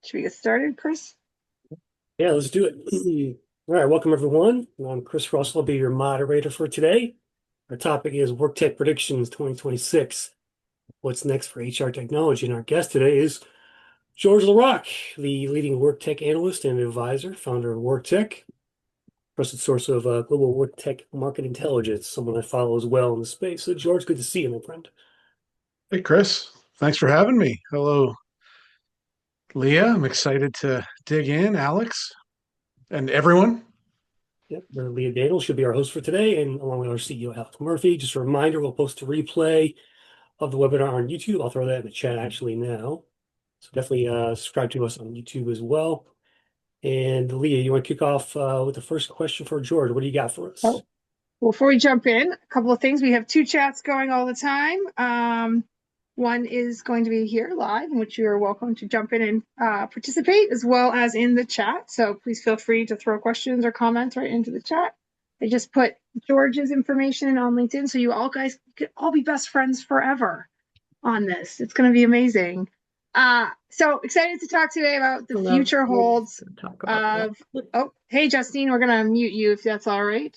Should we get started, Chris? Yeah, let's do it. All right, welcome everyone. I'm Chris Russell. I'll be your moderator for today. Our topic is Work Tech Predictions 2026. What's next for HR technology? And our guest today is George LaRocque, the leading work tech analyst and advisor, founder of Work Tech, trusted source of global work tech market intelligence, someone I follow as well in the space. So, George, good to see you, my friend. Hey, Chris. Thanks for having me. Hello, Leah. I'm excited to dig in, Alex, and everyone. Yep, Leah Daniels should be our host for today, and along with our CEO, Alex Murphy. Just a reminder, we'll post a replay of the webinar on YouTube. I'll throw that in the chat actually now. So definitely subscribe to us on YouTube as well. And Leah, you want to kick off with the first question for George? What do you got for us? Oh, before we jump in, a couple of things. We have two chats going all the time. One is going to be here live, in which you are welcome to jump in and participate, as well as in the chat. So please feel free to throw questions or comments right into the chat. I just put George's information on LinkedIn, so you all guys could all be best friends forever on this. It's going to be amazing. So excited to talk today about the future holds of. Oh, hey Justine, we're going to mute you if that's all right.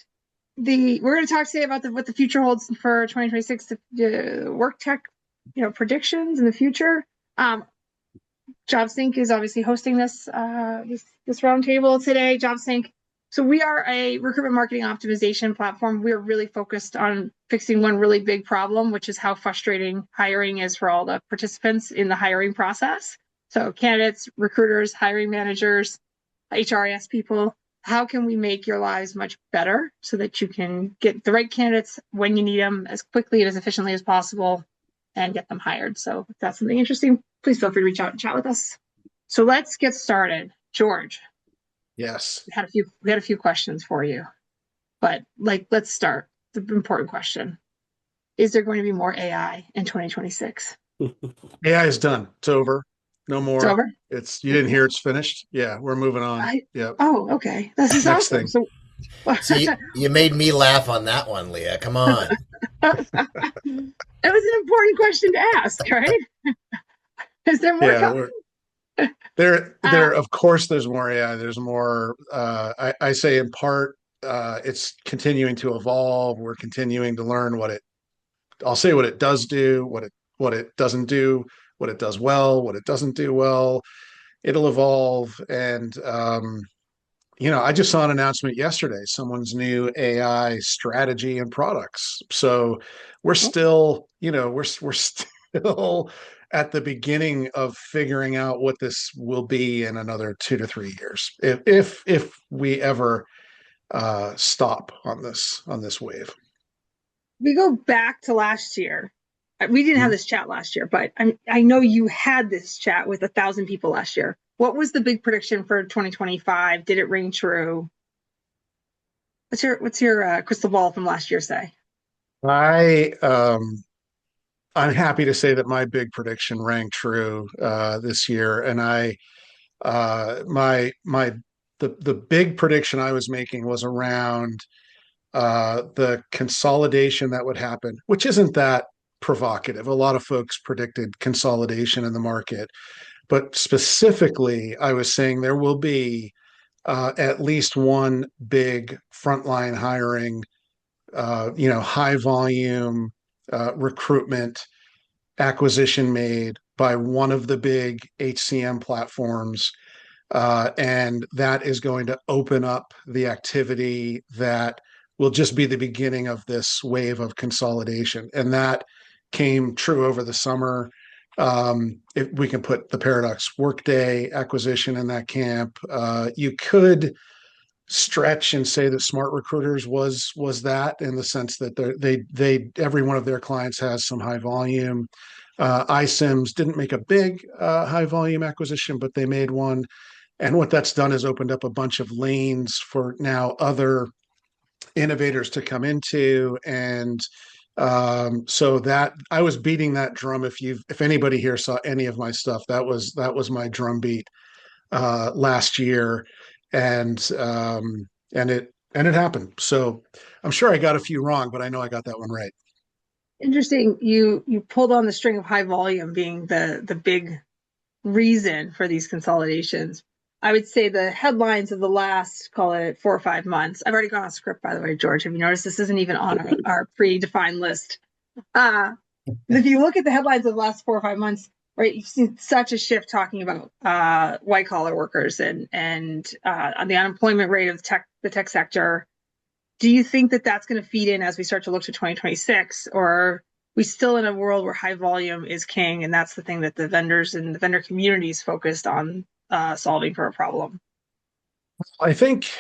We're going to talk today about what the future holds for 2026, the work tech, predictions in the future. Jobsync is obviously hosting this roundtable today. Jobsync. So we are a recruitment marketing optimization platform. We're really focused on fixing one really big problem, which is how frustrating hiring is for all the participants in the hiring process. So candidates, recruiters, hiring managers, HRIS people. How can we make your lives much better so that you can get the right candidates when you need them as quickly and as efficiently as possible and get them hired? So if that's something interesting, please feel free to reach out and chat with us. So let's get started. George. Yes. We had a few questions for you, but let's start the important question. Is there going to be more AI in 2026? AI is done. It's over. No It's more. over? You didn't hear it's finished. Yeah, we're moving on. Yep. Oh, okay. This is Next awesome. thing. So See, you made me laugh on that one, Leah. Come on. it was an important question to ask, right? Is there more coming? There, of course, there's more AI. There's more. I say in part, it's continuing to evolve. We're continuing to learn I'll say what it does do, what it doesn't do, what it does well, what it doesn't do well. It'll evolve, and I just saw an announcement yesterday. Someone's new AI strategy and products. So we're still, we're still at the beginning of figuring out what this will be in another 2 to 3 years, if we ever stop on this wave. We go back to last year. We didn't have this chat last year, but I know you had this chat with 1,000 people last year. What was the big prediction for 2025? Did it ring true? What's your crystal ball from last year say? I'm happy to say that my big prediction rang true this year, and the big prediction I was making was around the consolidation that would happen, which isn't that provocative. A lot of folks predicted consolidation in the market, but specifically, I was saying there will be at least one big frontline hiring, high volume recruitment acquisition made by one of the big HCM platforms. And that is going to open up the activity that will just be the beginning of this wave of consolidation. And that came true over the summer. If we can put the Paradox Workday acquisition in that camp, you could stretch and say that Smart Recruiters was that, in the sense that they every one of their clients has some high volume. iCIMS didn't make a big high volume acquisition, but they made one. And what that's done is opened up a bunch of lanes for now other innovators to come into. And so that I was beating that drum. If anybody here saw any of my stuff, that was my drum beat last year, and it happened. So I'm sure I got a few wrong, but I know I got that one right. Interesting. You pulled on the string of high volume being the big reason for these consolidations. I would say the headlines of the last, call it 4 or 5 months. I've already gone on script, by the way, George. Have you noticed this isn't even on our predefined list? If you look at the headlines of the last 4 or 5 months, right, you've seen such a shift talking about white collar workers and on the unemployment rate of the tech sector. Do you think that that's going to feed in as we start to look to 2026, or are we still in a world where high volume is king, and that's the thing that the vendors and the vendor community is focused on solving for a problem? I think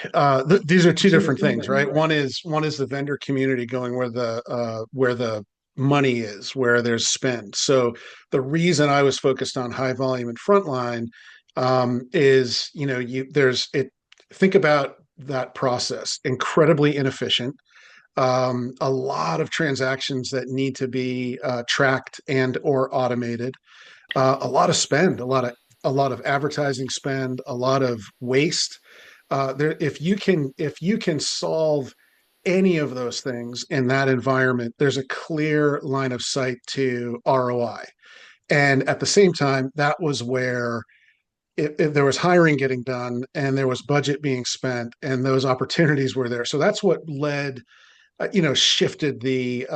these are two different things, right? One is the vendor community going where the money is, where there's spend. So the reason I was focused on high volume and frontline is, think about that process, incredibly inefficient. A lot of transactions that need to be tracked and or automated. A lot of spend, a lot of advertising spend, a lot of waste. If you can solve any of those things in that environment, there's a clear line of sight to ROI. And at the same time, that was where if there was hiring getting done and there was budget being spent and those opportunities were there. So that's what led, shifted the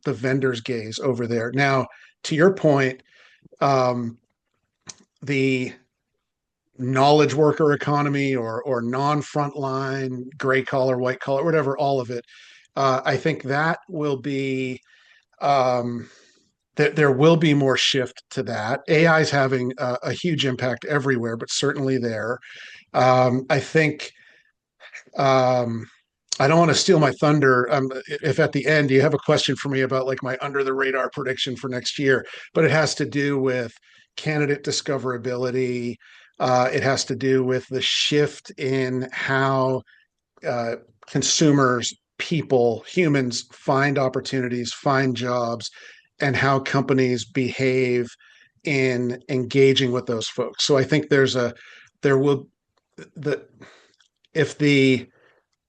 vendor's gaze over there. Now, to your point, the knowledge worker economy or non-frontline, gray collar, white collar, whatever, all of it. I think that will be there will be more shift to that. AI is having a huge impact everywhere, but certainly there. I think I don't want to steal my thunder. If at the end you have a question for me about like my under the radar prediction for next year, but it has to do with candidate discoverability. It has to do with the shift in how consumers, people, humans find opportunities, find jobs, and how companies behave in engaging with those folks. So I think there will the if the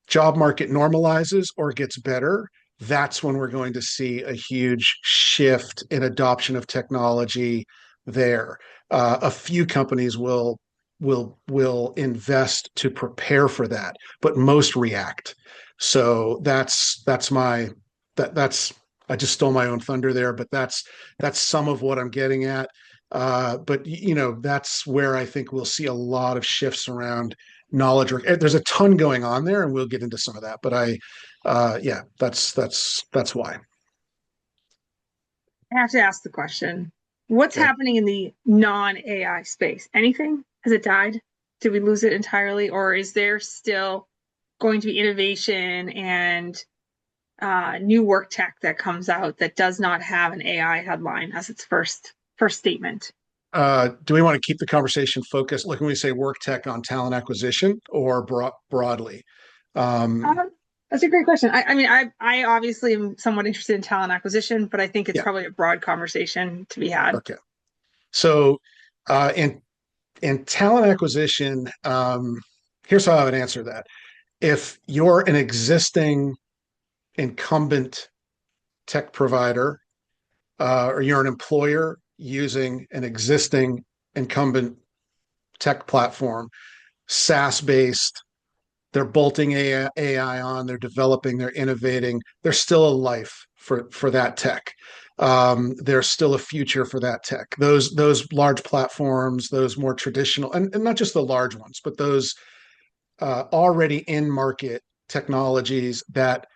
job market normalizes or gets better, that's when we're going to see a huge shift in adoption of technology there. A few companies will invest to prepare for that, but most react. So that's I just stole my own thunder there, but that's some of what I'm getting at. But that's where I think we'll see a lot of shifts around knowledge work. There's a ton going on there, and we'll get into some of that. But yeah, that's why. I have to ask the question: what's Okay. happening in the non-AI space? Anything? Has it died? Did we lose it entirely, or is there still going to be innovation and new work tech that comes out that does not have an AI headline as its first statement? Do we want to keep the conversation focused? Like when we say work tech on talent acquisition or broadly? That's a great question. I mean, I obviously am somewhat interested in talent acquisition, but I think it's Yeah. probably a broad conversation to be had. Okay. So in talent acquisition, here's how I would answer that. If you're an existing incumbent tech provider, or you're an employer using an existing incumbent tech platform, SaaS based, they're bolting AI on, they're developing, they're innovating. There's still a life for that tech. There's still a future for that tech. Those large platforms, those more traditional, and not just the large ones, but those already in market technologies that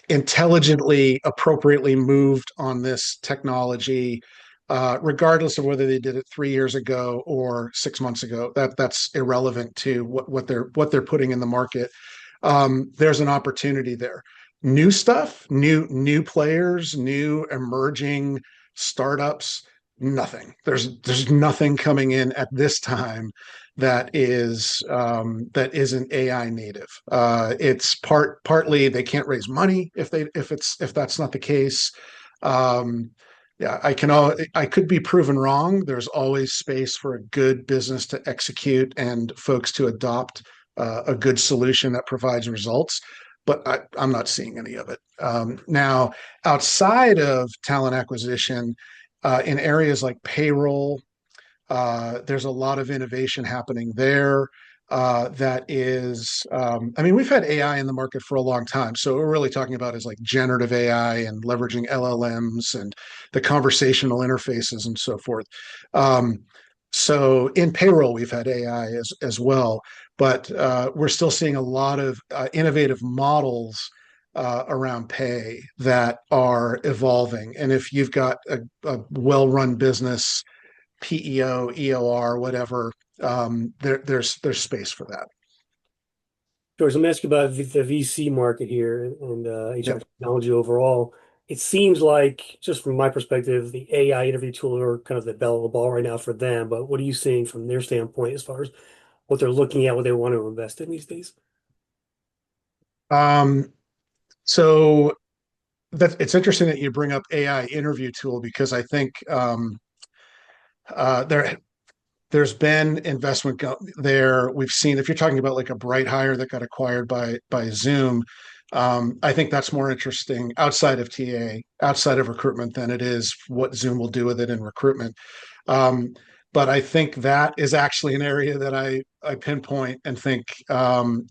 intelligently, appropriately moved on this technology, regardless of whether they did it 3 years ago or 6 months ago. That's irrelevant to what they're putting in the market. There's an opportunity there. New stuff, new players, new emerging startups. Nothing. There's nothing coming in at this time that isn't AI native. It's partly they can't raise money if that's not the case. Yeah, I could be proven wrong. There's always space for a good business to execute and folks to adopt a good solution that provides results. But I'm not seeing any of it. Now, outside of talent acquisition, in areas like payroll. There's a lot of innovation happening there. That is, I mean, we've had AI in the market for a long time. So what we're really talking about is like generative AI and leveraging LLMs and the conversational interfaces and so forth. Um, so in payroll, we've had AI as well, but we're still seeing a lot of innovative models around pay that are evolving. And if you've got a well-run business, PEO, EOR, whatever, there's space for that. George, let me ask you about the VC market here and HR Yep. technology overall. It seems like, just from my perspective, the AI interview tool are kind of the belle of the ball right now for them. But what are you seeing from their standpoint as far as what they're looking at, what they want to invest in these days? Um, so it's interesting that you bring up AI interview tool because I think there's been investment there. We've seen, if you're talking about like a Bright Hire that got acquired by Zoom, I think that's more interesting outside of TA, outside of recruitment, than it is what Zoom will do with it in recruitment. Um, but I think that is actually an area that I pinpoint and think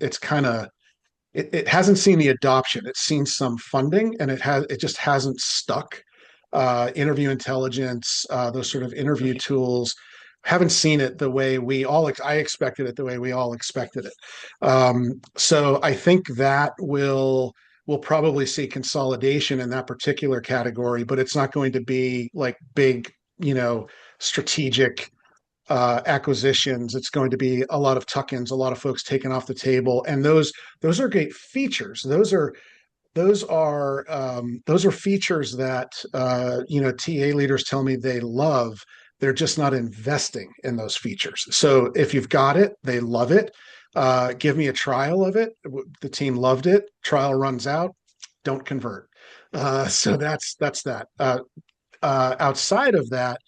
it's kind of it hasn't seen the adoption. It's seen some funding, and it just hasn't stuck. Interview intelligence, those sort of interview tools, haven't seen it the way I expected it the way we all expected it. So I think that we'll probably see consolidation in that particular category, but it's not going to be like big, strategic acquisitions. It's going to be a lot of tuck-ins, a lot of folks taken off the table, and those are great features. Those are features that TA leaders tell me they love. They're just not investing in those features. So if you've got it, they love it. Give me a trial of it. The team loved it. Trial runs out, don't convert. So that's that. Outside of that,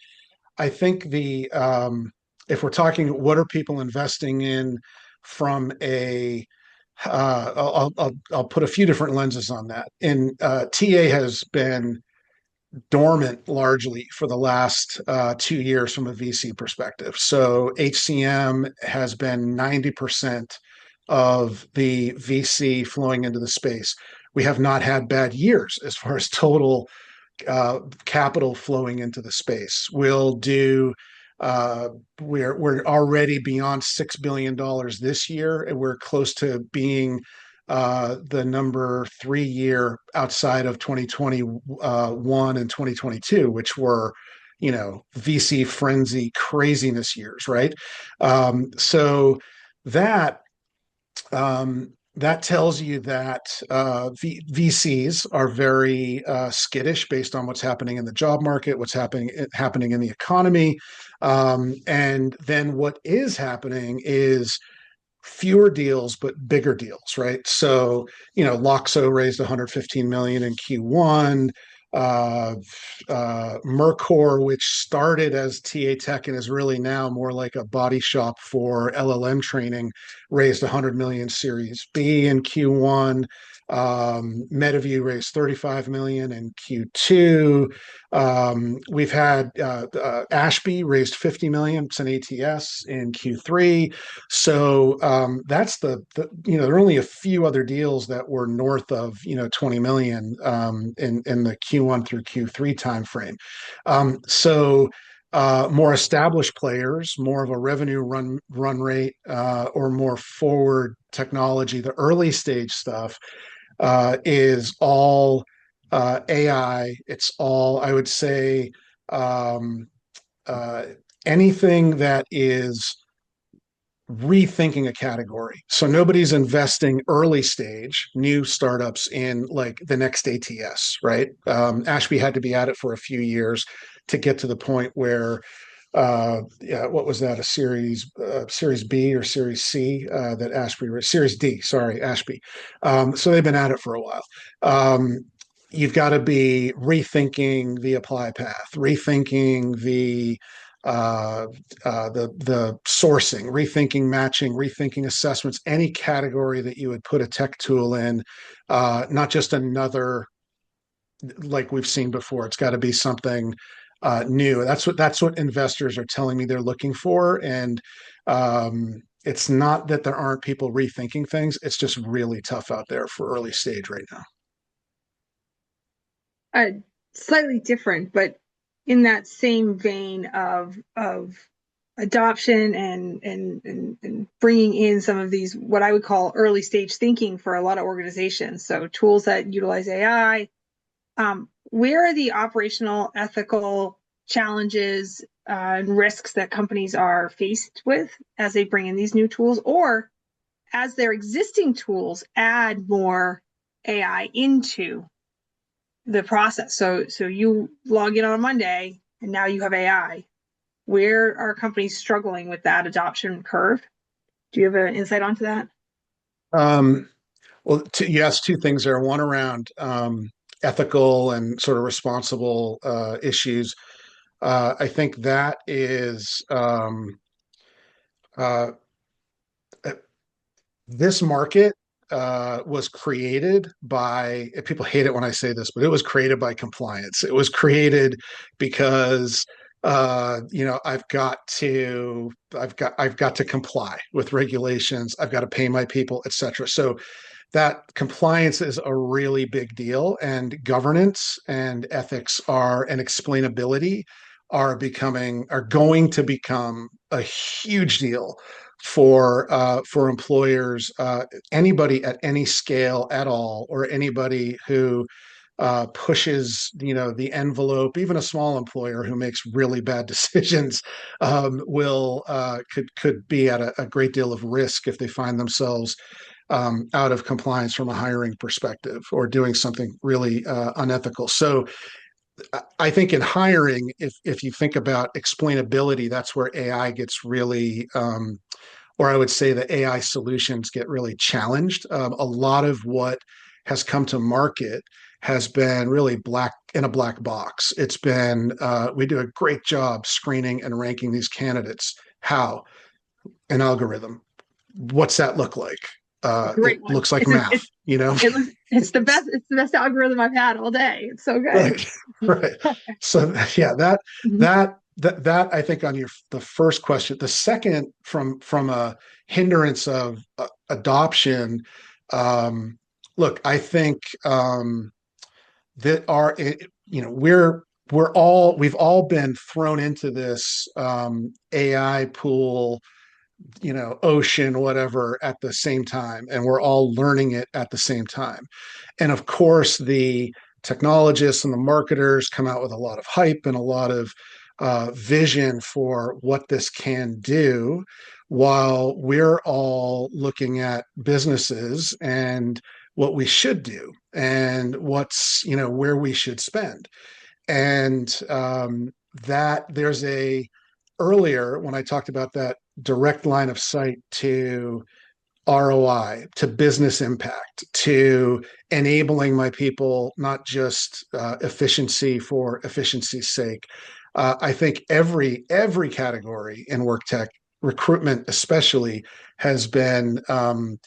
I think if we're talking what are people investing in from a I'll put a few different lenses on that. And TA has been dormant largely for the last 2 years from a VC perspective. So HCM has been 90% of the VC flowing into the space. We have not had bad years as far as total capital flowing into the space. We'll do. We're already beyond $6 billion this year, and we're close to being the number 3 year outside of 2021 and 2022, which were, VC frenzy craziness years, right? So that that tells you that VCs are very skittish based on what's happening in the job market, what's happening in the economy, and then what is happening is fewer deals but bigger deals, right? So Loxo raised 115 million in Q1. Mercor, which started as TA Tech and is really now more like a body shop for LLM training, raised 100 million Series B in Q1. MetaView raised 35 million in Q2. We've had Ashby raised 50 million. It's an ATS in Q3. So that's there are only a few other deals that were north of 20 million in the Q1 through Q3 timeframe. So more established players, more of a revenue run rate, or more forward technology. The early stage stuff is all AI. It's all, I would say, anything that is rethinking a category. So nobody's investing early stage new startups in like the next ATS, right? Ashby had to be at it for a few years to get to the point where what was that? A series B or series C that Ashby series D, sorry, Ashby. So they've been at it for a while. You've got to be rethinking the apply path, rethinking the sourcing, rethinking matching, rethinking assessments, any category that you would put a tech tool in, not just another like we've seen before. It's got to be something new. That's what investors are telling me they're looking for. And it's not that there aren't people rethinking things. It's just really tough out there for early stage right now. Slightly different, but in that same vein of adoption and bringing in some of these what I would call early stage thinking for a lot of organizations. So tools that utilize AI. Where are the operational, ethical challenges and risks that companies are faced with as they bring in these new tools, or as their existing tools add more AI into the process? So you log in on a Monday and now you have AI. Where are companies struggling with that adoption curve? Do you have an insight onto that? Well, you asked two things there. One around ethical and sort of responsible issues. I think that is uh, this market was created by, people hate it when I say this, but it was created by compliance. It was created because I've got to comply with regulations. I've got to pay my people, et cetera. So that compliance is a really big deal, and governance and ethics and explainability are going to become a huge deal for employers, anybody at any scale at all, or anybody who pushes the envelope. Even a small employer who makes really bad decisions will could be at a great deal of risk if they find themselves out of compliance from a hiring perspective or doing something really unethical. So I think in hiring, if you think about explainability, that's where AI gets really, or I would say the AI solutions get really challenged. A lot of what has come to market has been really in a black box. It's been, we do a great job screening and ranking these candidates. How? An algorithm. What's that look like? Great It one. looks like math, It's the best. It's the best algorithm I've had all day. It's so good. Right, right. So yeah, that I think on the first question. The second, from a hindrance of adoption, look, I think that we've all been thrown into this AI pool, ocean, whatever, at the same time, and we're all learning it at the same time. And of course, the technologists and the marketers come out with a lot of hype and a lot of vision for what this can do, while we're all looking at businesses and what we should do and where we should spend. And that there's earlier when I talked about that direct line of sight to ROI, to business impact, to enabling my people, not just efficiency for efficiency's sake. I think every category in work tech, recruitment especially, has been on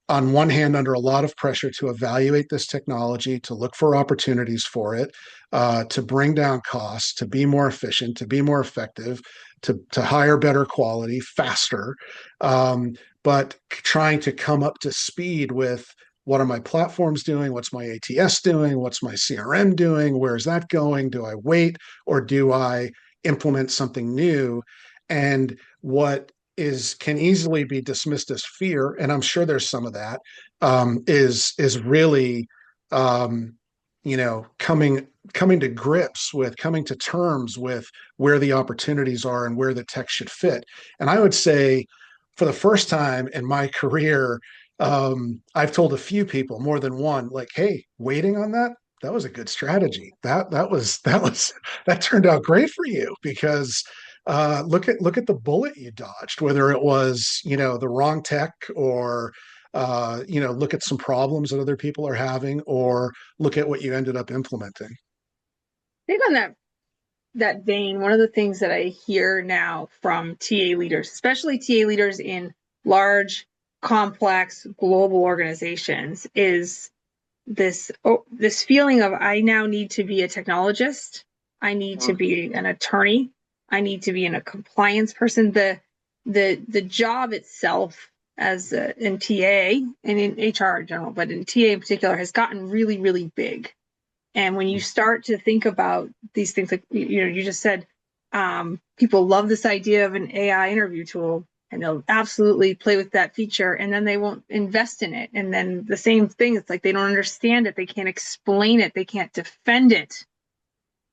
one hand under a lot of pressure to evaluate this technology, to look for opportunities for it, to bring down costs, to be more efficient, to be more effective, to hire better quality faster, but trying to come up to speed with what are my platforms doing, what's my ATS doing, what's my CRM doing, where's that going, do I wait or do I implement something new? And what can easily be dismissed as fear, and I'm sure there's some of that, is really coming to grips with, coming to terms with where the opportunities are and where the tech should fit. And I would say, for the first time in my career, I've told a few people, more than one, like, hey, waiting on that was a good strategy. That turned out great for you, because look at the bullet you dodged, whether it was the wrong tech, or look at some problems that other people are having, or look at what you ended up implementing. I think on that vein, one of the things that I hear now from TA leaders, especially TA leaders in large, complex, global organizations, is this feeling of, I now need to be a technologist I need to be an attorney. I need to be a compliance person. The job itself as in TA and in HR in general, but in TA in particular, has gotten really, really big. And when you start to think about these things, like you just said, people love this idea of an AI interview tool, and they'll absolutely play with that feature, and then they won't invest in it. And then the same thing, it's like they don't understand it, they can't explain it, they can't defend it.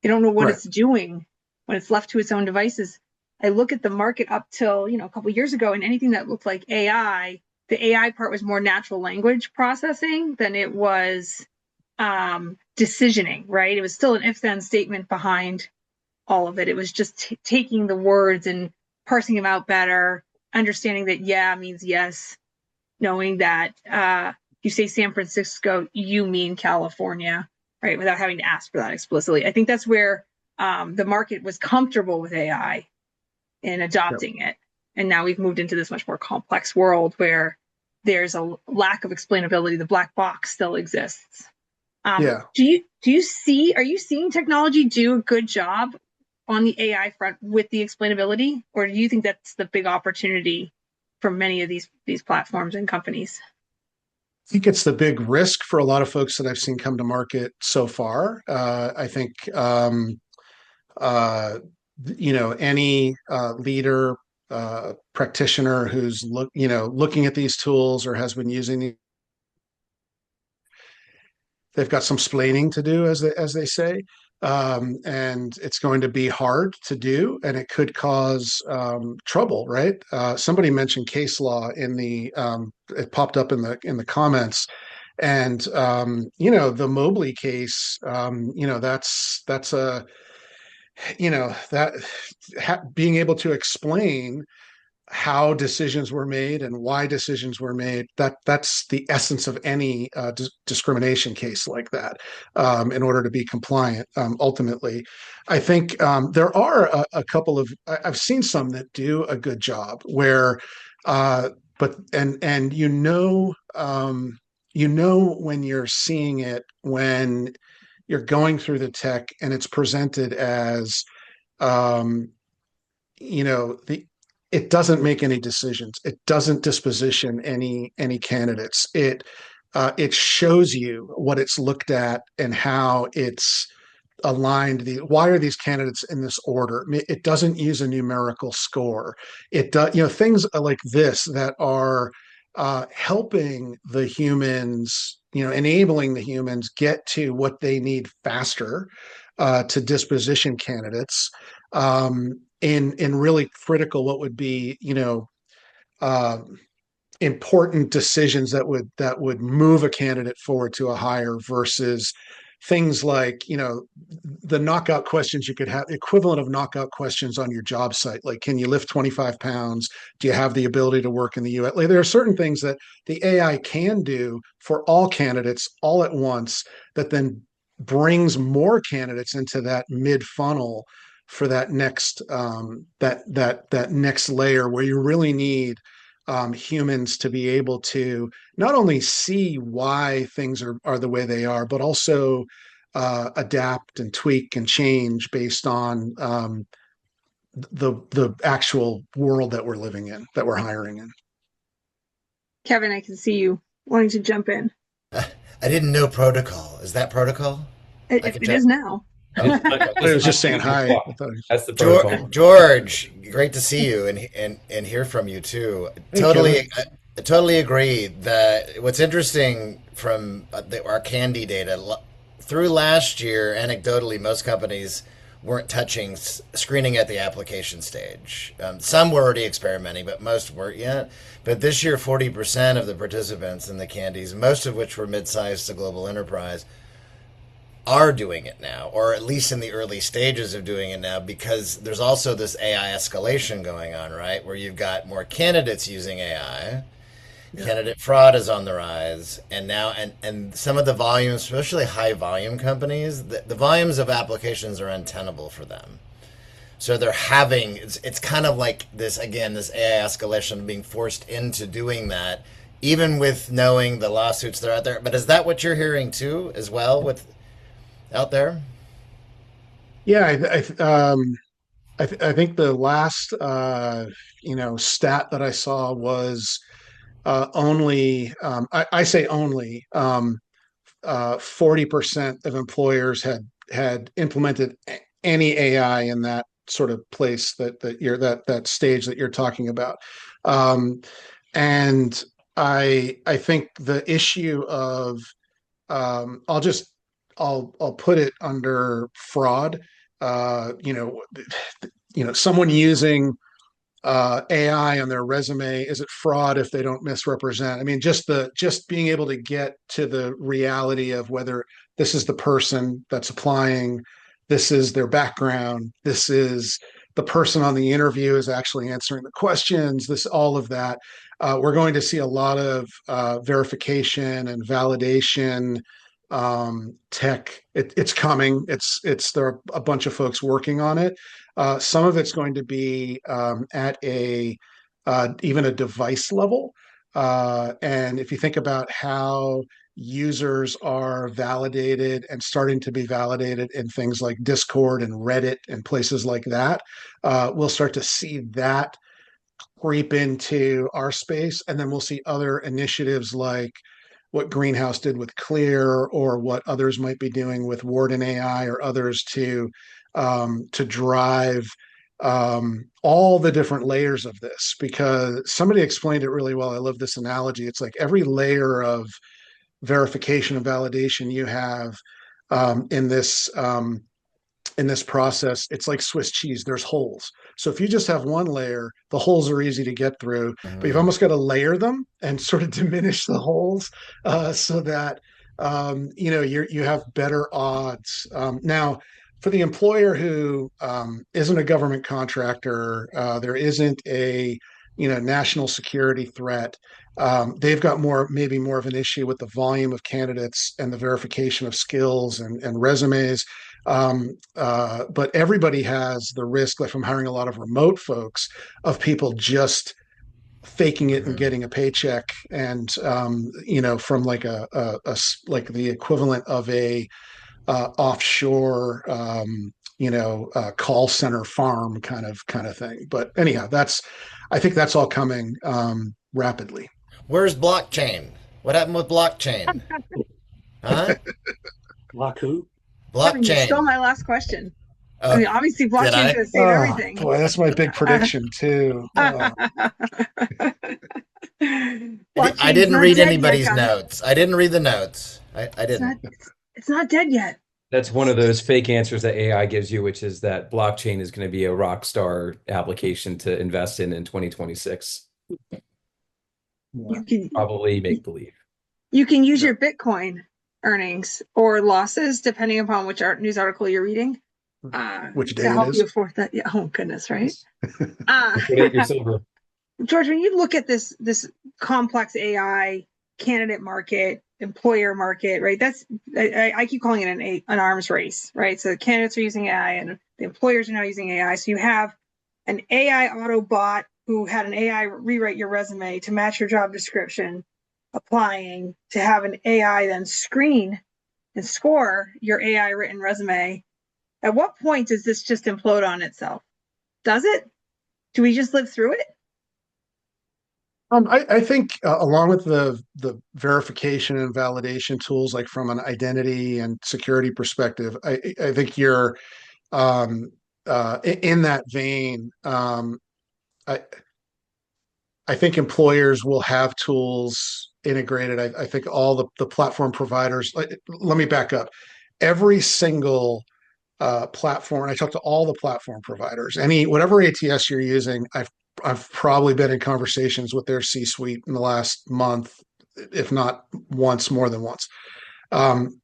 They don't know what it's doing when it's left to its own devices. I look at the market up till a couple of years ago, and anything that looked like AI, the AI part was more natural language processing than it was decisioning, right? It was still an if-then statement behind all of it. It was just taking the words and parsing them out better, understanding that yeah means yes, knowing that you say San Francisco, you mean California, right? Without having to ask for that explicitly. I think that's where the market was comfortable with AI and adopting it. And now we've moved into this much more complex world where there's a lack of explainability. The black box still exists. Are you seeing technology do a good job on the AI front with the explainability, or do you think that's the big opportunity for many of these platforms and companies? I think it's the big risk for a lot of folks that I've seen come to market so far. I think any leader, practitioner who's looking at these tools or has been using they've got some splaining to do, as they say, and it's going to be hard to do, and it could cause trouble. Right? Somebody mentioned case law in the it popped up in the comments, and the Mobley case. That's a being able to explain how decisions were made and why decisions were made, that's the essence of any discrimination case like that, in order to be compliant. Ultimately, I think there are a couple of, I've seen some that do a good job where but when you're seeing it, when you're going through the tech and it's presented as it doesn't make any decisions. It doesn't disposition any candidates. It shows you what it's looked at and how it's aligned. Why are these candidates in this order? It doesn't use a numerical score. It does things like this that are helping the humans, enabling the humans get to what they need faster to disposition candidates. In really critical, what would be important decisions that would move a candidate forward to a hire, versus things like the knockout questions you could have, equivalent of knockout questions on your job site, like can you lift 25 pounds, do you have the ability to work in the US. Like, there are certain things that the AI can do for all candidates all at once, that then brings more candidates into that mid funnel for that next that next layer, where you really need humans to be able to not only see why things are the way they are, but also adapt and tweak and change based on the actual world that we're living in, that we're hiring in. Kevin, I can see you wanting to jump in. I didn't know protocol. Is that protocol? It is now. I was just saying hi. That's the protocol. George, great to see you and hear from you too. I totally agree that what's interesting from our Candy data through last year, anecdotally, most companies weren't touching screening at the application stage. Some were already experimenting, but most weren't yet. But this year, 40% of the participants in the Candies, most of which were mid-sized to global enterprise, are doing it now, or at least in the early stages of doing it now, because there's also this AI escalation going on, right? Where you've got more candidates using AI. Yeah. Candidate fraud is on the rise, and now and some of the volumes, especially high volume companies, the volumes of applications are untenable for them. So they're having it's kind of like this AI escalation, being forced into doing that, even with knowing the lawsuits that are out there. But is that what you're hearing too, as well, with out there? Yeah, I think the last stat that I saw was only I say only 40% of employers had implemented any AI in that sort of place that stage that you're talking about. Um, and I think the issue of I'll just I'll put it under fraud. Uh, you know, someone using AI on their resume, is it fraud if they don't misrepresent? I mean, just being able to get to the reality of whether this is the person that's applying, this is their background, this is the person on the interview is actually answering the questions, this all of that. We're going to see a lot of verification and validation tech. It's coming. It's there are a bunch of folks working on it. Some of it's going to be at a even a device level. And if you think about how users are validated and starting to be validated in things like Discord and Reddit and places like that, we'll start to see that creep into our space. And then we'll see other initiatives like what Greenhouse did with Clear, or what others might be doing with Warden AI or others to drive all the different layers of this. Because somebody explained it really well. I love this analogy. It's like every layer of verification and validation you have um, in this um, in this process, it's like Swiss cheese. There's holes. So if you just have one layer, the holes are easy to get through, but you've Mhm. almost got to layer them and sort of diminish the holes so that you have better odds. Now, for the employer who isn't a government contractor, there isn't a national security threat. They've got maybe more of an issue with the volume of candidates and the verification of skills and resumes. But everybody has the risk, like from hiring a lot of remote folks, of people just faking it and Mhm. getting a paycheck, and from like like the equivalent of a offshore call center farm kind of thing. But anyhow, I think that's all coming rapidly. Where's blockchain? What happened with blockchain? Huh? Wahoo. Kevin, you stole Blockchain. my last question. I Oh, mean, obviously, did blockchain is I? going to save Oh everything. boy, that's my big prediction too. I Blockchain's didn't not read dead yet, anybody's guys. notes. I didn't read the notes. I It's not. didn't. It's not dead yet. That's one of those fake answers that AI gives you, which is that blockchain is going to be a rock star application to invest in 2026. You can Probably make believe. you can use Yeah. your Bitcoin earnings or losses, depending upon which news article you're reading, Which to day it help you is? afford that. Yeah, oh goodness, right? Uh, Liquidate your silver. George, when you look at this complex AI candidate market, employer market, right? I keep calling it an arms race, right? So the candidates are using AI and the employers are now using AI. So you have an AI auto bot who had an AI rewrite your resume to match your job description, applying to have an AI then screen and score your AI written resume. At what point does this just implode on itself? Does it? Do we just live through it? I think along with the verification and validation tools, like from an identity and security perspective, I think you're in that vein. I I think employers will have tools integrated. I think all the platform providers. Let me back up. Every single platform. I talked to all the platform providers. Whatever ATS you're using, I've probably been in conversations with their C-suite in the last month, if not once, more than once. Um,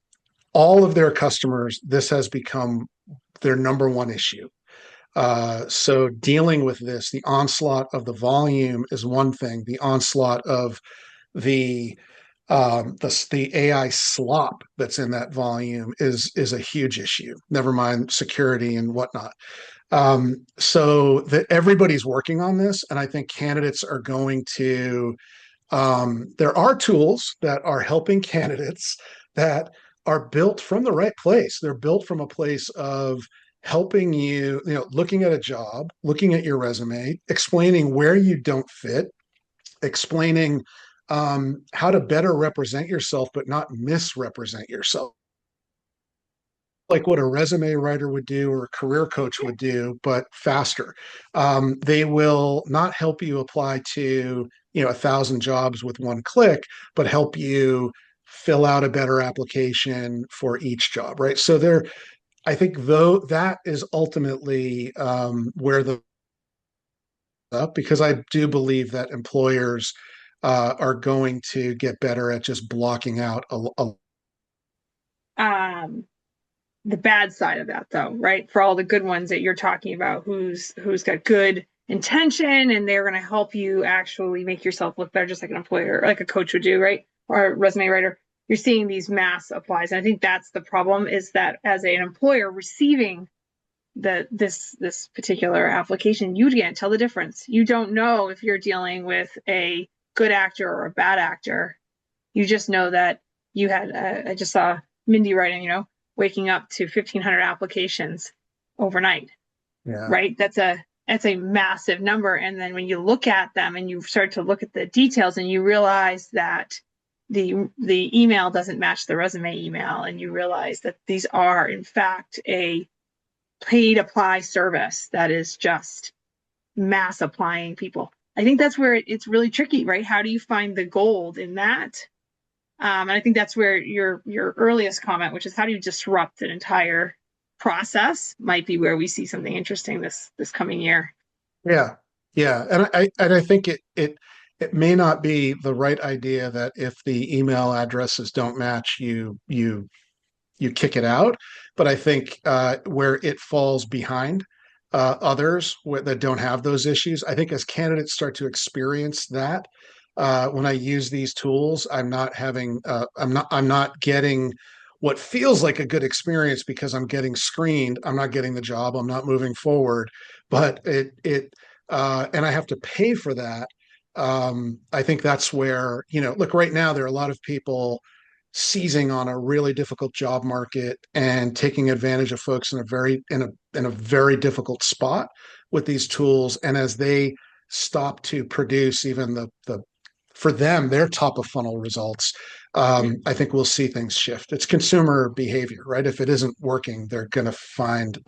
all of their customers, this has become their number one issue. So dealing with this, the onslaught of the volume is one thing. The onslaught of the the AI slop that's in that volume is a huge issue. Never mind security and whatnot. So that everybody's working on this, and I think candidates are going to. There are tools that are helping candidates that are built from the right place. They're built from a place of helping you, looking at a job, looking at your resume, explaining where you don't fit, explaining how to better represent yourself, but not misrepresent yourself, like what a resume writer would do or a career coach would do, but faster. They will not help you apply to 1,000 jobs with one click, but help you fill out a better application for each job, right? So I think though that is ultimately where the up, because I do believe that employers are going to get better at just blocking out Um, the bad side of that though, right? For all the good ones that you're talking about, who's got good intention and they're going to help you actually make yourself look better, just like an employer, like a coach would do, right? Or a resume writer. You're seeing these mass applies. And I think that's the problem, is that as an employer receiving this particular application, you can't tell the difference. You don't know if you're dealing with a good actor or a bad actor. You just know that you had, I just saw Mindy writing, waking up to 1,500 applications overnight, yeah. right? That's a massive number. And then when you look at them and you start to look at the details and you realize that the email doesn't match the resume email, and you realize that these are in fact a paid apply service that is just mass applying people. I think that's where it's really tricky, right? How do you find the gold in that? And I think that's where your earliest comment, which is how do you disrupt an entire process, might be where we see something interesting this coming year. Yeah, yeah, and I think it may not be the right idea that if the email addresses don't match, you kick it out. But I think where it falls behind others that don't have those issues, I think as candidates start to experience that, when I use these tools, I'm not getting what feels like a good experience because I'm getting screened. I'm not getting the job. I'm not moving forward, but and I have to pay for that. I think that's where, look, right now there are a lot of people seizing on a really difficult job market and taking advantage of folks in a very difficult spot with these tools. And as they stop to produce even the for them their top of funnel results, I think we'll see things shift. It's consumer behavior, right? If it isn't working, they're going to find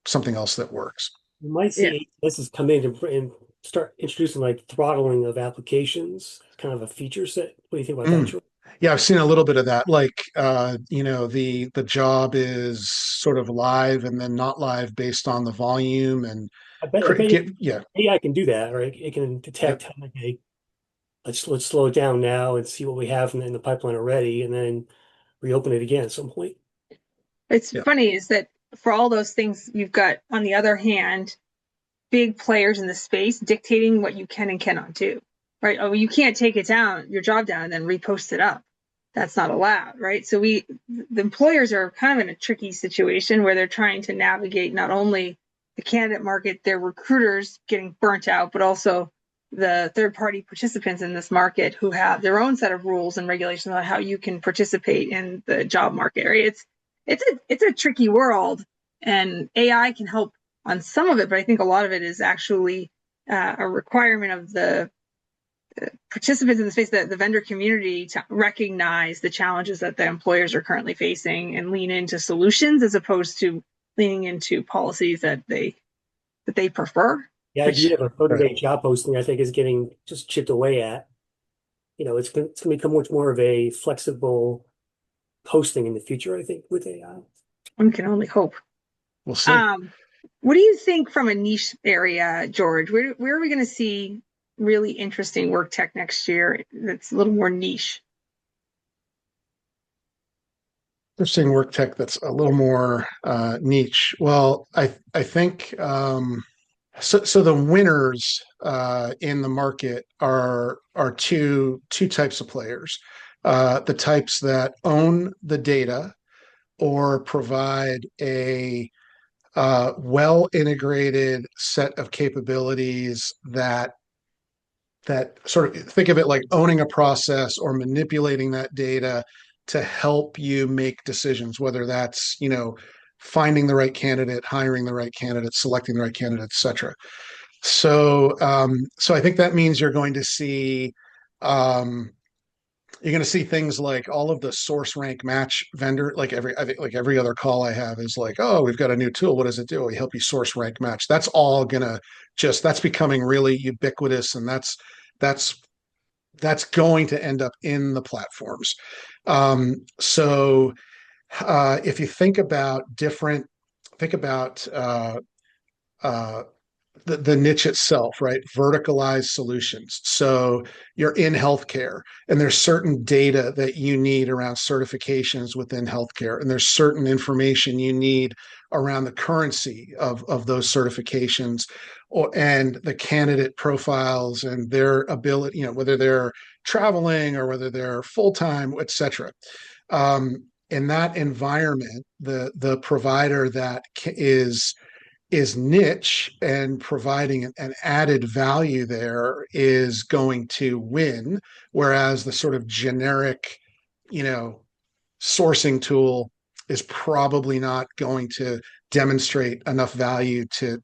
something else that works. You might Yeah. see this is come in and start introducing like throttling of applications, kind of a feature set. What do you think about that, George? Yeah, I've seen a little bit of that. Like, the job is sort of live and then not live based on the volume and I bet yeah, AI can do that, right? It can yep, detect, okay, let's slow it down now and see what we have in the pipeline already, and then reopen it again at some point. It's yep, funny is that for all those things, you've got, on the other hand, big players in the space dictating what you can and cannot do, right? Oh, you can't take it down, your job down, and then repost it up. That's not allowed, right? So the employers are kind of in a tricky situation where they're trying to navigate not only the candidate market, their recruiters getting burnt out, but also the third party participants in this market who have their own set of rules and regulations on how you can participate in the job market, right? It's a tricky world, and AI can help on some of it, but I think a lot of it is actually a requirement of the participants in the space, the vendor community, to recognize the challenges that the employers are currently facing and lean into solutions as opposed to leaning into policies that they prefer. The Which idea of a right. 30-day job posting, I think, is getting just chipped away at. It's going to become much more of a flexible posting in the future, I think, with AI. one can only hope. We'll see. What do you think from a niche area, George? Where are we going to see really interesting work tech next year that's a little more niche? Interesting work tech that's a little more niche. Well, I think so the winners in the market are two types of players. The types that own the data or provide a well integrated set of capabilities that sort of, think of it like owning a process or manipulating that data to help you make decisions, whether that's finding the right candidate, hiring the right candidate, selecting the right candidate, et cetera. So I think that means um, you're going to see things like all of the source rank match vendor, I think like every other call I have is like, oh, we've got a new tool. What does it do? We help you source rank match. That's all gonna that's becoming really ubiquitous, and that's that's going to end up in the platforms. If you think about uh, the niche itself, right? Verticalized solutions. So you're in healthcare, and there's certain data that you need around certifications within healthcare, and there's certain information you need around the currency of those certifications, and the candidate profiles and their ability, whether they're traveling or whether they're full time, et cetera. In that environment, the provider that is niche and providing an added value there is going to win, whereas the sort of generic, sourcing tool is probably not going to demonstrate enough value to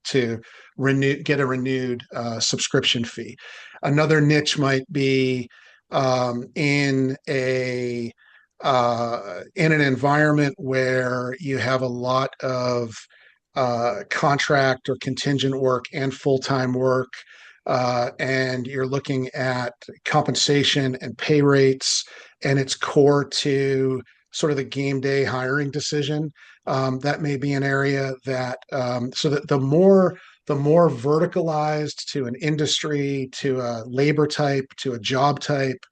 get a renewed subscription fee. Another niche might be in an environment where you have a lot of contract or contingent work and full-time work, and you're looking at compensation and pay rates, and it's core to sort of the game day hiring decision. That may be an area that so that the more verticalized to an industry, to a labor type, to a job type,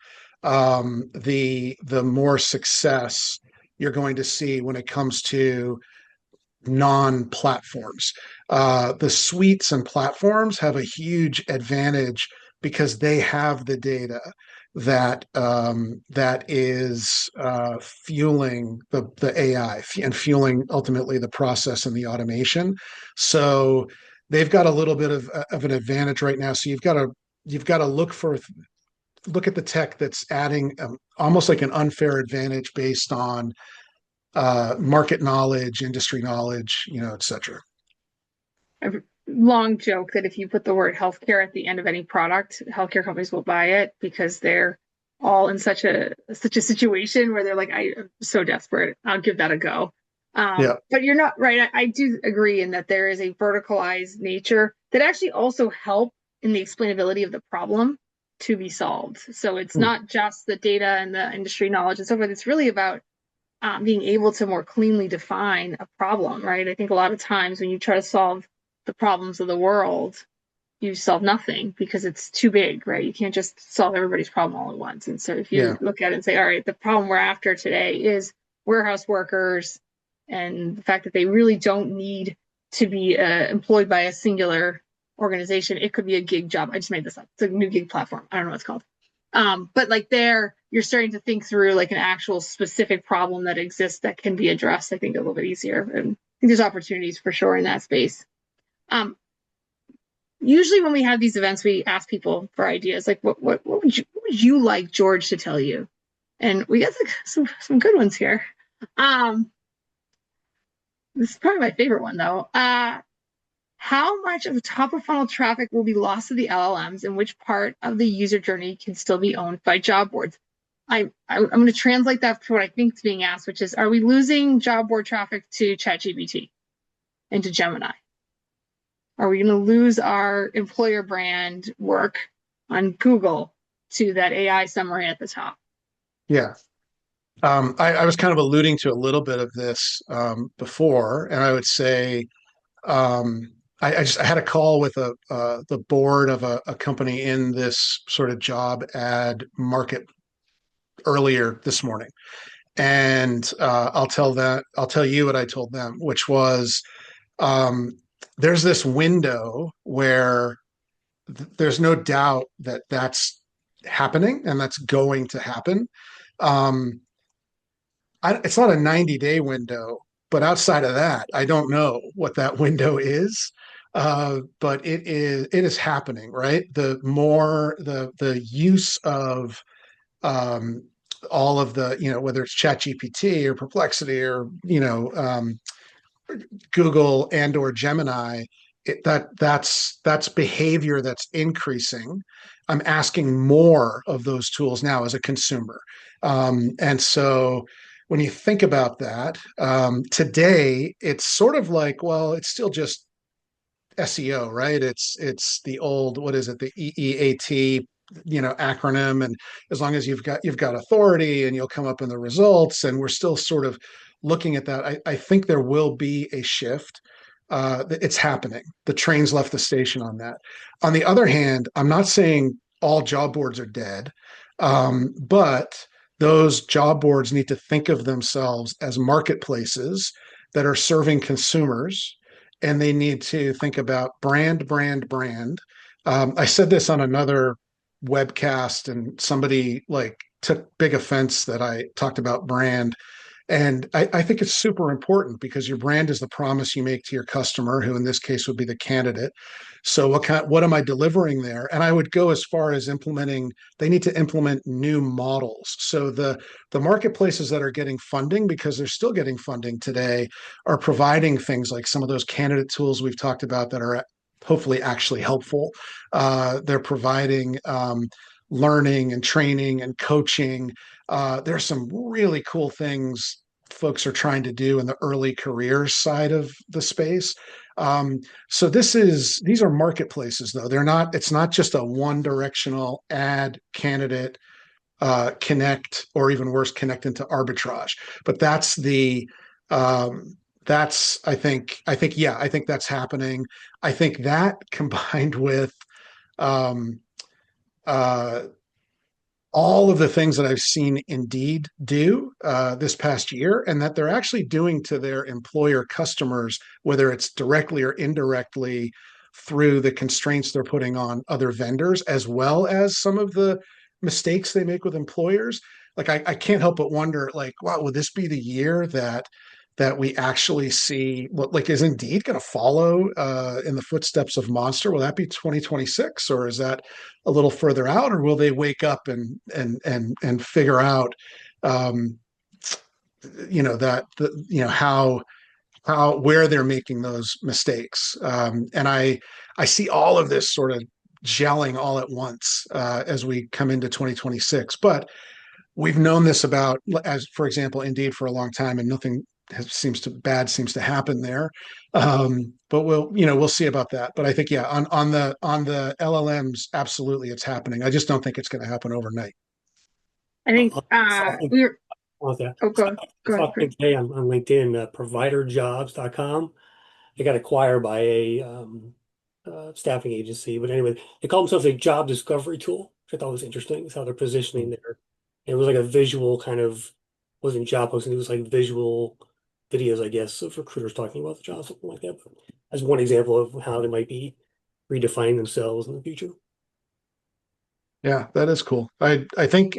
the more success you're going to see when it comes to non-platforms. The suites and platforms have a huge advantage because they have the data that is fueling the AI and fueling ultimately the process and the automation. So they've got a little bit of an advantage right now. So you've got to look at the tech that's adding almost like an unfair advantage based on market knowledge, industry knowledge, et cetera. I've long joked that if you put the word healthcare at the end of any product, healthcare companies will buy it because they're all in such a situation where they're like, I'm so desperate, I'll give that a go. But you're not right. I do agree in that there is a verticalized nature that actually also help in the explainability of the problem to be solved. So it's not just the data and the industry knowledge and so forth. It's really about being able to more cleanly define a problem, right? I think a lot of times when you try to solve the problems of the world, you solve nothing because it's too big, right? You can't just solve everybody's problem all at once. And so if you look at it and say, all right, the problem we're after today is warehouse workers and the fact that they really don't need to be employed by a singular organization. It could be a gig job. I just made this up. It's a new gig platform. I don't know what it's called. But like there, you're starting to think through like an actual specific problem that exists that can be addressed, I think, a little bit easier. And I think there's opportunities for sure in that space. Usually when we have these events, we ask people for ideas. Like, what would you like George to tell you? And we got some good ones here. This is probably my favorite one, though. How much of top of funnel traffic will be lost to the LLMs, and which part of the user journey can still be owned by job boards? I'm going to translate that for what I think is being asked, which is, are we losing job board traffic to ChatGPT and to Gemini? Are we going to lose our employer brand work on Google to that AI summary at the top? Yeah. I was kind of alluding to a little bit of this before, and I would say I had a call with the board of a company in this sort of job ad market earlier this morning, and I'll tell you what I told them, which was there's this window where there's no doubt that that's happening and that's going to happen. It's not a 90-day window, but outside of that, I don't know what that window is. But it is happening, right? The more the use of all of the, whether it's ChatGPT or Perplexity or Google and or Gemini, that's behavior that's increasing. I'm asking more of those tools now as a consumer. And so when you think about that, today it's sort of like, well, it's still just SEO, right? It's the old, what is it, the EEAT, acronym, and as long as you've got authority and you'll come up in the results, and we're still sort of looking at that. I think there will be a shift. It's happening. The train's left the station on that. On the other hand, I'm not saying all job boards are dead, but those job boards need to think of themselves as marketplaces that are serving consumers, and they need to think about brand, brand, brand. I said this on another webcast, and somebody like took big offense that I talked about brand. And I think it's super important because your brand is the promise you make to your customer, who in this case would be the candidate. So what am I delivering there? And I would go as far as they need to implement new models. So the marketplaces that are getting funding, because they're still getting funding today, are providing things like some of those candidate tools we've talked about that are hopefully actually helpful. They're providing learning and training and coaching. There's some really cool things folks are trying to do in the early careers side of the space. So these are marketplaces, though. It's not just a one directional ad candidate, connect, or even worse, connect into arbitrage. But I think that's happening. I think that combined with um, uh, all of the things that I've seen Indeed do this past year, and that they're actually doing to their employer customers, whether it's directly or indirectly through the constraints they're putting on other vendors, as well as some of the mistakes they make with employers. Like I can't help but wonder, like, wow, will this be the year that we actually see what, like, is Indeed going to follow in the footsteps of Monster? Will that be 2026, or is that a little further out, or will they wake up and figure out, um, how where they're making those mistakes? And I see all of this sort of gelling all at once as we come into 2026. But we've known this about, as for example, Indeed for a long time, and nothing seems to happen there. But we'll see about that. But I think, yeah, on the LLMs, absolutely, it's happening. I just don't think it's going to happen overnight. I think we were. Want that. Oh, go ahead. Talking today on LinkedIn, providerjobs.com. They got acquired by a staffing agency, but anyway, they call themselves a job discovery tool, which I thought was interesting. Is how they're positioning there. It was like a visual kind of, wasn't job posting, it was like visual videos, I guess, of recruiters talking about the job, something like that. But as one example of how they might be redefining themselves in the future. Yeah, that is cool. I think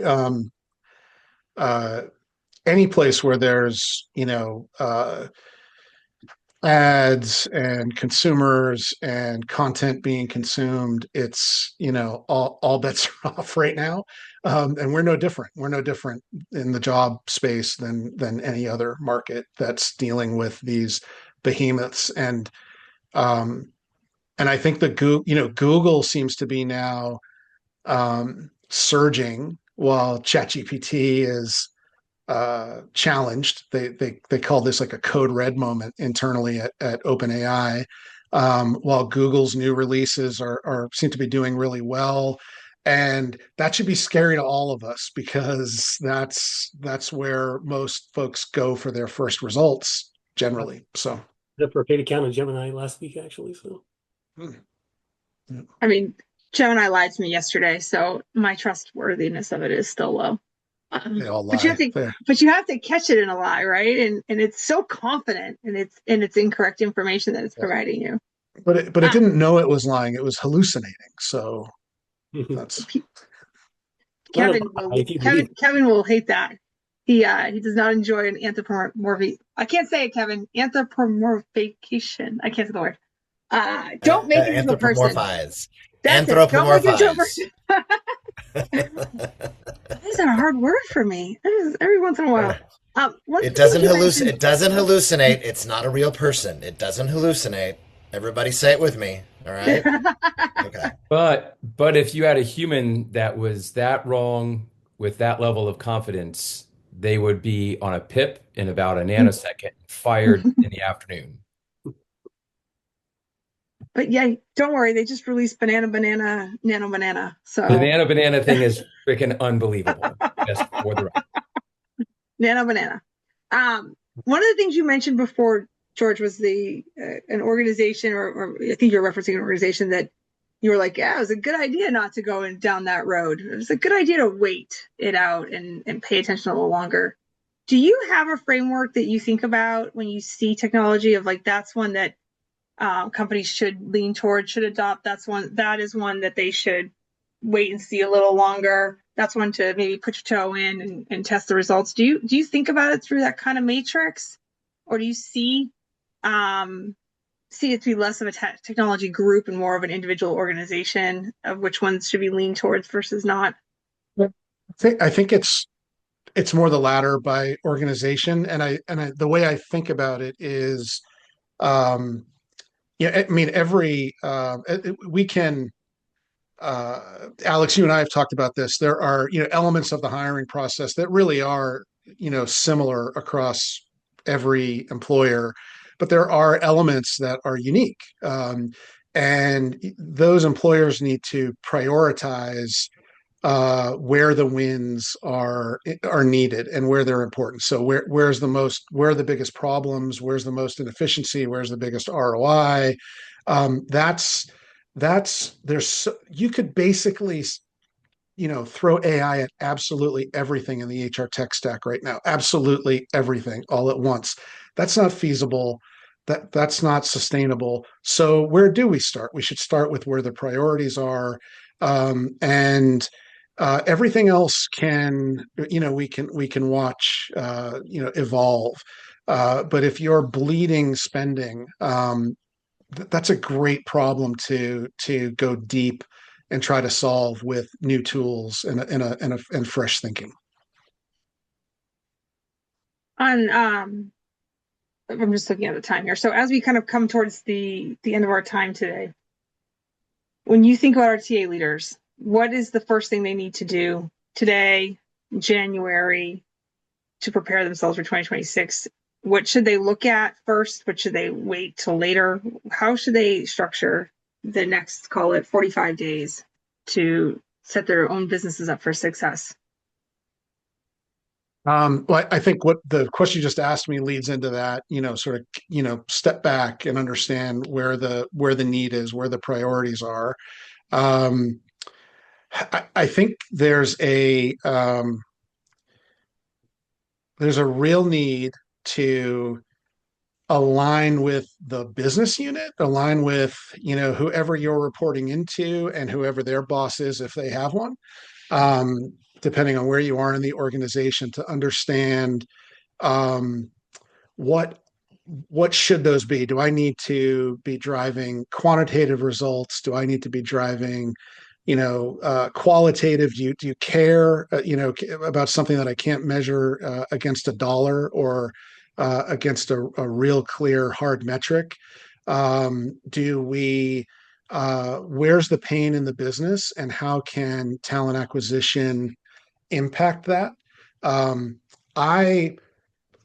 any place where there's ads and consumers and content being consumed, it's all bets are off right now. And we're no different. We're no different in the job space than any other market that's dealing with these behemoths. And I think Google seems to be now surging while ChatGPT is challenged. They call this like a code red moment internally at OpenAI, while Google's new releases seem to be doing really well. And that should be scary to all of us, because that's where most folks go for their first results generally. So The for a paid account in Gemini last week, actually. So I mean, Gemini lied to me yesterday, so my trustworthiness of it is still low. they all lie. But you have to catch it in a lie, right? And it's so confident in its incorrect information that it's providing you. But it didn't know it was lying. It was hallucinating. So that's Kevin will hate that. He does not enjoy an anthropomorphic. I can't say it, Kevin. Anthropomorphication. I can't say the word. Don't make it into a person. Anthropomorphize. That is a hard word for me. Every once in a while. One It of the things doesn't you hallucinate. mentioned, It doesn't hallucinate. It's not a real person. It doesn't hallucinate. Everybody say it with me. All right. Okay. But if you had a human that was that wrong with that level of confidence, they would be on a pip in about a nanosecond, fired in the afternoon. but yeah, don't worry, they just released Banana Banana Nano Banana. The So nano banana thing is freaking unbelievable. Just for the record. Nano Banana. One of the things you mentioned before, George, was the an organization, or I think you're referencing an organization that you were like, yeah, it was a good idea not to go down that road. It was a good idea to wait it out and pay attention a little longer. Do you have a framework that you think about when you see technology of like that's one that companies should lean toward, should adopt? That is one that they should wait and see a little longer. That's one to maybe put your toe in and test the results. Do you think about it through that kind of matrix, or do you see it to be less of a technology group and more of an individual organization of which ones should be leaned towards versus not? I think it's more the latter by organization, and the way I think about it is, um, yeah, I mean we can. Alex, you and I have talked about this. There are, elements of the hiring process that really are, similar across every employer, but there are elements that are unique. And those employers need to prioritize where the wins are needed and where they're important. So where are the biggest problems? Where's the most inefficiency? Where's the biggest ROI? That's you could basically throw AI at absolutely everything in the HR tech stack right now. Absolutely everything all at once. That's not feasible. That's not sustainable. So where do we start? We should start with where the priorities are, and everything else can we can watch evolve. But if you're bleeding spending, that's a great problem to go deep and try to solve with new tools and fresh thinking. On I'm just looking at the time here. So as we kind of come towards the end of our time today, when you think about our TA leaders, what is the first thing they need to do today, January, to prepare themselves for 2026? What should they look at first? What should they wait till later? How should they structure the next, call it 45 days, to set their own businesses up for success? Well, I think what the question you just asked me leads into that, sort of, step back and understand where the need is, where the priorities are. I think there's a real need to align with the business unit, align with, whoever you're reporting into and whoever their boss is, if they have one, depending on where you are in the organization, to understand, what should those be? Do I need to be driving quantitative results? Do I need to be driving, qualitative? Do you care, about something that I can't measure against a dollar or against a real clear hard metric? Do we? Where's the pain in the business, and how can talent acquisition impact that? I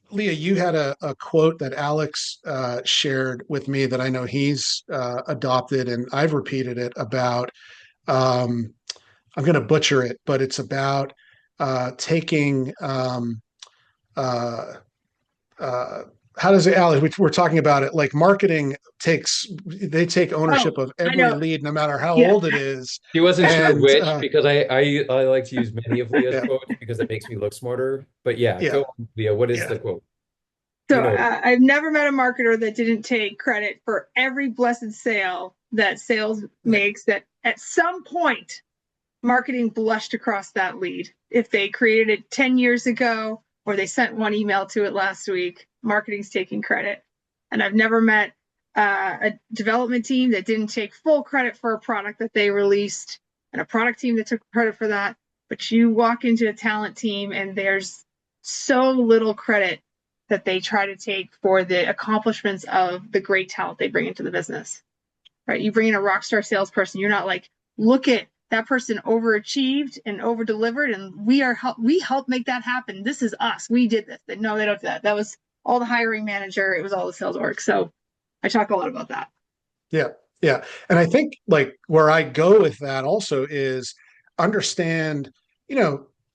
Leah, you had a quote that Alex shared with me that I know he's adopted, and I've repeated it about. I'm going to butcher it, but it's about taking. Uh, how does it, Alex? We're talking about it like marketing they take ownership of I every know. lead, no matter how Yeah. old it is. She wasn't sure And which because I like to use many of Leah's yeah, quotes because it makes me look smarter. But yeah, yeah, go on, Leah. What is yeah, the quote? You So know, I've never met a marketer that didn't take credit for every blessed sale that sales makes, that at some point marketing blushed across that lead. If they created it 10 years ago or they sent one email to it last week, marketing's taking credit. And I've never met a development team that didn't take full credit for a product that they released, and a product team that took credit for that. But you walk into a talent team and there's so little credit that they try to take for the accomplishments of the great talent they bring into the business, right? You bring in a rock star salesperson, you're not like, look at that person overachieved and over delivered, and we helped make that happen. This is us. We did this. No, they don't do that. That was all the hiring manager. It was all the sales org. So I talk a lot about that. Yeah. Yeah. And I think like where I go with that also is understand,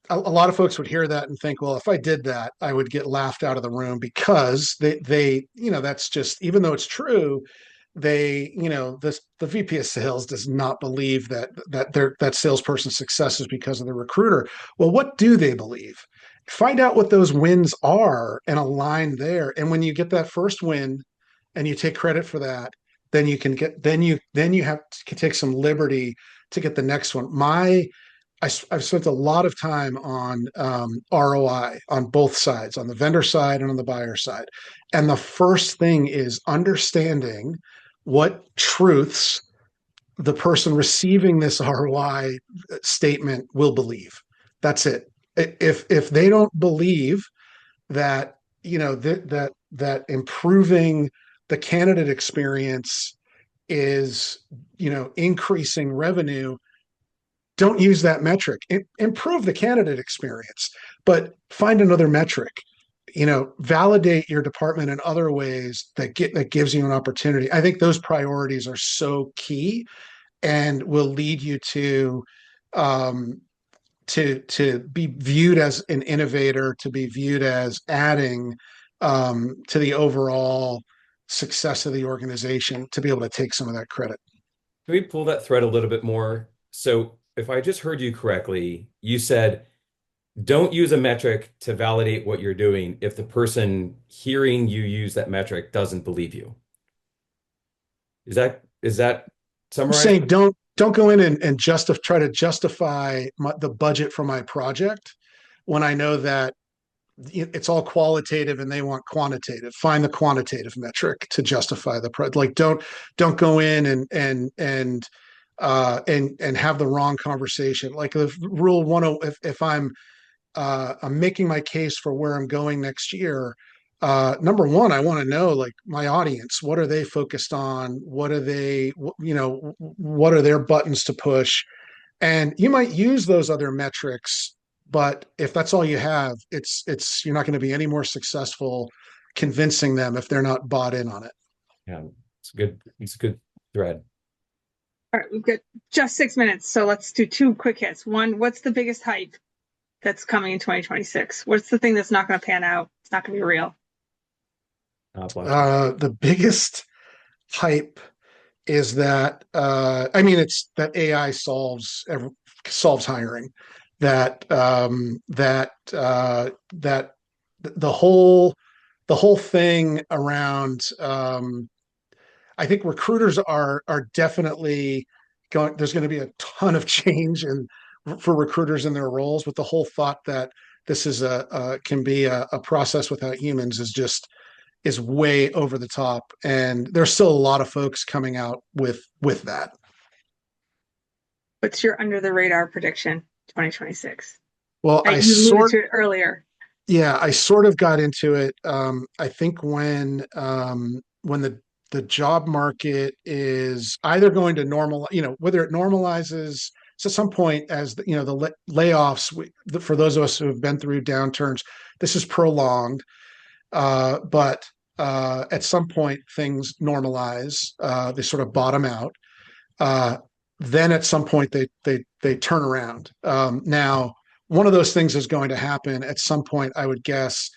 a lot of folks would hear that and think, well, if I did that, I would get laughed out of the room because that's just, even though it's true, the VP of sales does not believe that salesperson's success is because of the recruiter. Well, what do they believe? Find out what those wins are and align there. And when you get that first win and you take credit for that, then you can take some liberty to get the next one. I've spent a lot of time on ROI on both sides, on the vendor side and on the buyer side. And the first thing is understanding what truths the person receiving this ROI statement will believe. That's it. If they don't believe that, that improving the candidate experience is, increasing revenue, don't use that metric. Improve the candidate experience, but find another metric. Validate your department in other ways that gives you an opportunity. I think those priorities are so key and will lead you to be viewed as an innovator, to be viewed as adding to the overall success of the organization, to be able to take some of that credit. Can we pull that thread a little bit more? So if I just heard you correctly, you said, don't use a metric to validate what you're doing if the person hearing you use that metric doesn't believe you. Is that I'm summarized? saying don't go in and try to justify the budget for my project when I know that it's all qualitative and they want quantitative. Find the quantitative metric to justify the project. Like don't go in and have the wrong conversation. Like the rule 10, if I'm making my case for where I'm going next year, number one, I want to know like my audience, what are they focused on? What are what are their buttons to push? And you might use those other metrics, but if that's all you have, you're not going to be any more successful convincing them if they're not bought in on it. Yeah, it's a good thread. All right, we've got just 6 minutes, so let's do two quick hits. One, what's the biggest hype that's coming in 2026? What's the thing that's not going to pan out? It's not going to be real. The biggest hype is that it's that AI solves hiring. That the whole thing around. I think recruiters are definitely going. There's going to be a ton of change for recruiters in their roles, but the whole thought that this is can be a process without humans is way over the top, and there's still a lot of folks coming out with that. What's your under the radar prediction 2026? Well, you alluded to it earlier. Yeah, I sort of got into it. I think when the job market is either going to normal, whether it normalizes. So at some point, as the layoffs, for those of us who have been through downturns, this is prolonged. But at some point, things normalize. They sort of bottom out. Then at some point, they turn around. Now, one of those things is going to happen at some point, I would guess,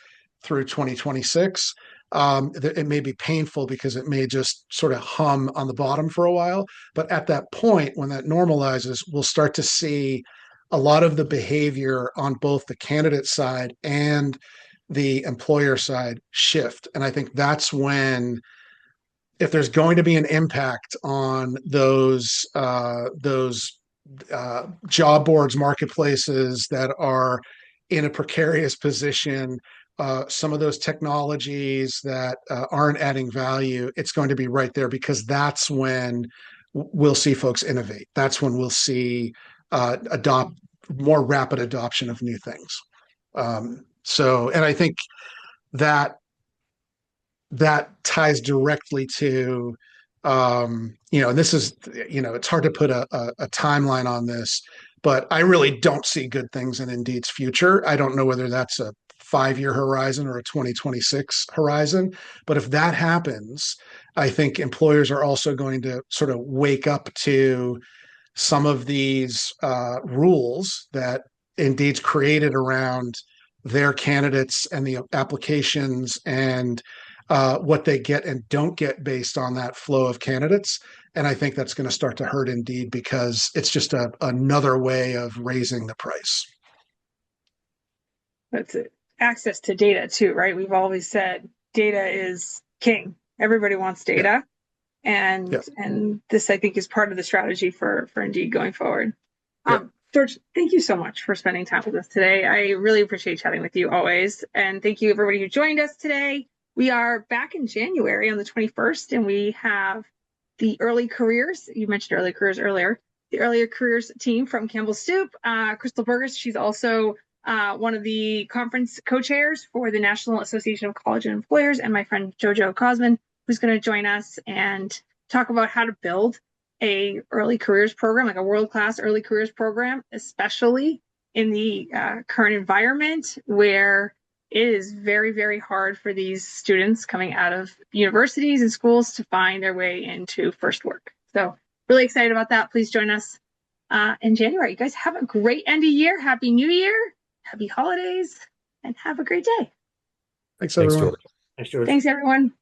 through 2026. It may be painful because it may just sort of hum on the bottom for a while. But at that point, when that normalizes, we'll start to see a lot of the behavior on both the candidate side and the employer side shift. And I think that's when, if there's going to be an impact on those job boards, marketplaces that are in a precarious position, some of those technologies that aren't adding value, it's going to be right there, because that's when we'll see folks innovate. That's when we'll see more rapid adoption of new things. So, and I think that ties directly to, and this is, it's hard to put a timeline on this, but I really don't see good things in Indeed's future. I don't know whether that's a 5-year horizon or a 2026 horizon, but if that happens, I think employers are also going to sort of wake up to some of these rules that Indeed's created around their candidates and the applications and what they get and don't get based on that flow of candidates. And I think that's going to start to hurt Indeed because it's just another way of raising the price. That's it. Access to data too, right? We've always said data is king. Everybody wants data. Yeah. And this, I think, is part of the strategy for Indeed going forward. Yeah. George, thank you so much for spending time with us today. I really appreciate chatting with you always. And thank you, everybody who joined us today. We are back in January on the 21st, and we have the early careers. You mentioned early careers earlier. The earlier careers team from Campbell Soup. Crystal Burgess, she's also one of the conference co-chairs for the National Association of College and Employers, and my friend Jojo Cosman, who's going to join us and talk about how to build a early careers program, like a world-class early careers program, especially in the current environment where it is very, very hard for these students coming out of universities and schools to find their way into first work. So really excited about that. Please join us in January. You guys have a great end of year. Happy New Year. Happy holidays. And have a great day. Thanks, everyone. Thanks, George. Thanks, everyone.